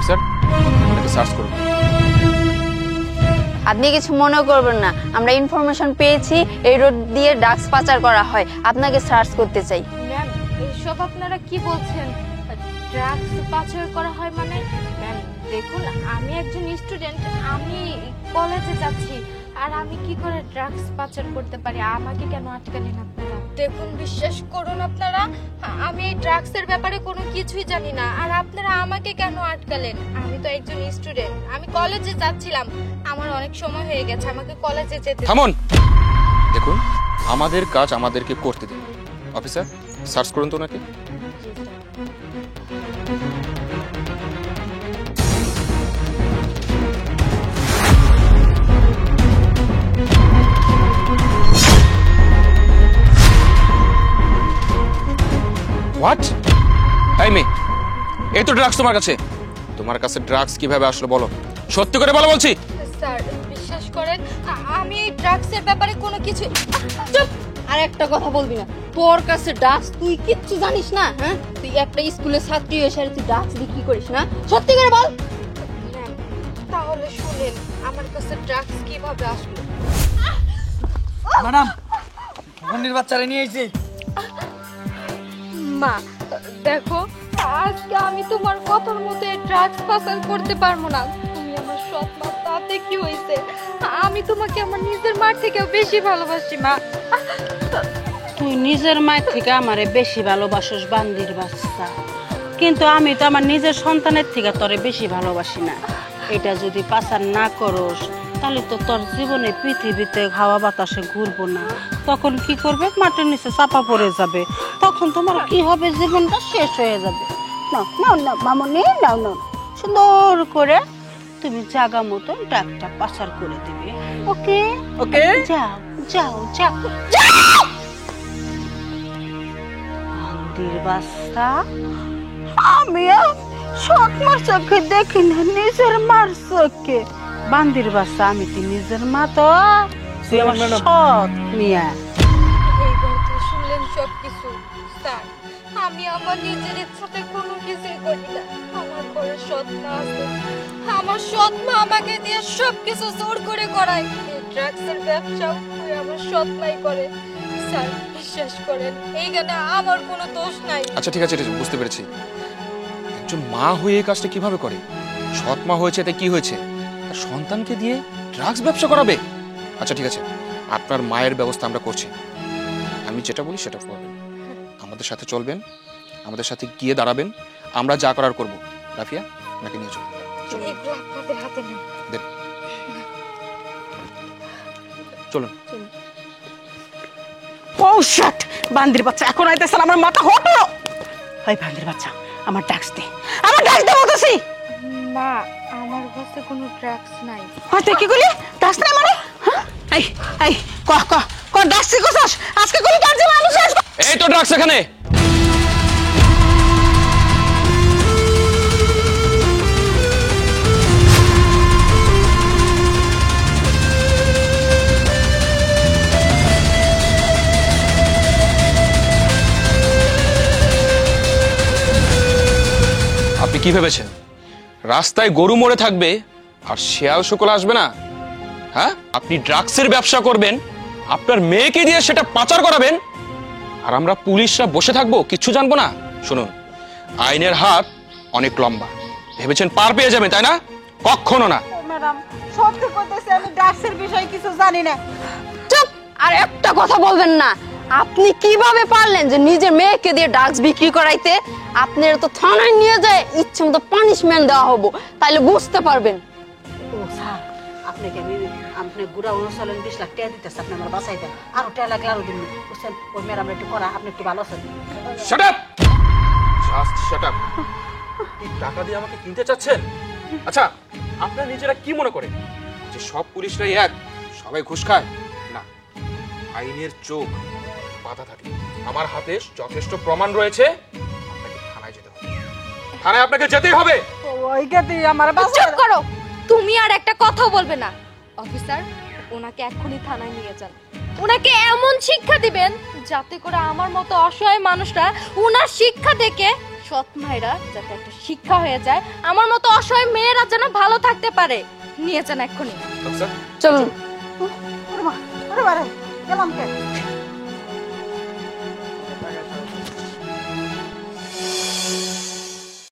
Officer, ওনাকে search করুন। আপনি কিছু মনে করবেন না, আমরা ইনফরমেশন পেয়েছি এই রোড দিয়ে ড্রাগস পাচার করা হয়, আপনাকে সার্চ করতে চাই। ম্যাম, এসব আপনারা কি বলছেন? ড্রাগস পাচার করা হয় মানে? ম্যাম দেখুন, আমি একজন স্টুডেন্ট, আমি কলেজে যাচ্ছি, আর আমি কি করে ড্রাগস পাচার করতে পারি? আমাকে কেন আটকালেন আপনারা? দেখুন, বিশ্বাস করুন আপনারা, আমি এই ড্রাগসের ব্যাপারে কোনো কিছুই জানি না, আর আপনারা আমাকে কেন আটকালেন? আমি তো একজন স্টুডেন্ট, আমি কলেজে যাচ্ছিলাম, আমার অনেক সময় হয়ে গেছে, আমাকে কলেজে যেতে। থামুন। দেখুন, আমাদের কাজ আমাদেরকে করতে দিন। অফিসার, সার্চ করুন তো ওনাকে। হোয়াট? এই মেয়ে, এই তো ড্রাগস তোমার কাছে। তোমার কাছে ড্রাগস কিভাবে আসলো বলো, সত্যি করে বলো বলছি। স্যার বিশ্বাস করেন, আমি এই ড্রাগসের ব্যাপারে কোনো কিছু। চুপ! আর একটা কথা বলবি না, তোর কাছে ড্রাগস, তুই কিচ্ছু জানিস না। হ্যাঁ, তুই একটা স্কুলের ছাত্রী এসে তুই ড্রাগস বিক্রি করিস না? সত্যি করে বল। ম্যাম তাহলে শুনেন, আমার কাছে ড্রাগস কিভাবে আসলো। ম্যাডাম, বন্ডির বাচ্চারা নিয়ে এসেছি। মা দেখো, আজকে আমি তোমার কথার মতো ড্রাগস পাচার করতে পারবো না। তুমি আমার সৎ মা, তাতে কি হয়েছে? আমি তোমাকে আমার নিজের মার থেকেও বেশি ভালোবাসি মা। তুই নিজের মায়ের থেকে আমারে বেশি ভালোবাসিস বান্দির বাচ্চা, কিন্তু আমি তো আমার নিজের সন্তানের থেকে তোরে বেশি ভালোবাসি না। এটা যদি পাচার না করস তাহলে তো তোর জীবনে পৃথিবীতে হাওয়া বাতাসে ঘুরবো না। তখন কি করবে? মাটির নিচে চাপা পড়ে যাবে। তখন তোমার কি হবে? জীবনটা শেষ হয়ে যাবে। নাও নাও নাও মামনি, নাও নাও, সুন্দর করে তুমি জায়গা মতো ডাকটা পাচার করে দিবে। ওকে ওকে, যাও যাও যাও বাচ্চা। আমি সৎ মার চোখে দেখি না, নিজের মার চোখে। বান্দির বাচ্চা, আমি কি নিজের মা? তো তুই আমার সৎ মিয়া। এইবার তো শুনলেন সবকিছু। স্যার, আমি আমার নিজের ইচ্ছাতে কোনো কিছুই করি না, আমার ঘরে সৎ মা আছে, আমার সৎ মা আমাকে দিয়ে সবকিছু জোর করে করায়। এই ড্রাগসের ব্যবসাও ওই আমার সৎ মাই করে। স্যার বিশ্বাস করেন, এইখানে আমার কোনো দোষ নাই। আচ্ছা ঠিক আছে, বুঝতে পেরেছি। একজন মা হয়ে এই কাজটা কিভাবে করে? সৎ মা হয়েছে, এতে কি হয়েছে? তার সন্তানকে দিয়ে ড্রাগস ব্যবসা করাবে? আচ্ছা ঠিক আছে, আপনার মায়ের ব্যবস্থা আমরা করছি। আমি যেটা বলি সেটা করবেন, আমাদের সাথে চলবেন, আমাদের সাথে গিয়ে দাঁড়াবেন, আমরা যা করার করব। রাফিয়া, আপনাকে নিয়ে চলুন। এগুলো আপনাদের হাতে নেই। চলুন। ও শিট! বান্দির বাচ্চা এখন আইতেছ, আমার মাথা হটো। ওই বান্দির বাচ্চা, আমার ড্রাগস দে, আমার ড্রাগস দে বলতেছি। মা, আমার কাছে কোনো ড্রাগস নাই। তুই কি কইলি? ড্রাগস নাই মানে? এই এই ক ক ক ড্রাগস কি কইছস? আজকে কইলি কাজ যে মানুষ আসবে। এই তো ড্রাগস এখানে। আপনি কি ভেবেছেন রাস্তায় গরু মরে থাকবে আর শেয়াল শুকল আসবে না? হ্যাঁ, আপনি ড্রাগসের ব্যবসা করবেন, আপনার মেয়েকে দিয়ে সেটা পাচার করাবেন, আর আমরা পুলিশরা বসে থাকবো, কিচ্ছু জানবো না? শুনুন, আইনের হাত অনেক লম্বা, ভেবেছেন পার পেয়ে যাবেন, তাই না? কখনো না। ম্যাডাম সত্যি কইতেছি, আমি ড্রাগসের বিষয়ে কিছু জানি না। চুপ! আর একটা কথা বলবেন না। আপনি কিভাবে পারলেন যে নিজের মেয়েকে দিয়ে ড্রাগস বিক্রি করাইতে? আপনার তো থানায় নিয়ে যায় ইচ্ছে মতো পানিশমেন্ট দেওয়া হবো, তাইলে বুঝতে পারবেন। ও স্যার, আপনাকে আপনি গুড়া 39 লাখ টাকা দিতেছে, আপনি আমার বাঁচাই দেন। আরো টাকা লাগলে আরো দিন বুঝছেন। ওই ম্যাডাম একটু করা, আপনি একটু ভালো আছেন। Shut up! Just shut up. এই টাকা দিয়ে আমাকে কিনতে চাচ্ছেন? আচ্ছা, আপনারা নিজেরা কি মনে করেন যে সব পুলিশরাই এক, সবাই ঘুষ খায়? না, আইনের চোখ বাধা থাকে। আমার হাতে যথেষ্ট প্রমাণ রয়েছে, আপনাকে থানায় যেতে হবে। থানায় আপনাকে যেতেই হবে। ওই গেতে আমার চুপ করো, তুমি আর একটা কথাও বলবে না। অফিসার, ওনাকে এক্ষুনি থানায় নিয়ে যান। ওনাকে এমন শিক্ষা দিবেন যাতে করে আমার মতো অসহায় মানুষরা ওনার শিক্ষা থেকে সৎ মায়েরা যাতে একটা শিক্ষা হয়ে যায়, আমার মতো অসহায় মেয়েরা যেন ভালো থাকতে পারে। নিয়ে যান এক্ষুনি। আচ্ছা চলুন। ওরে মা, ওরে বারে, গেলাম কে?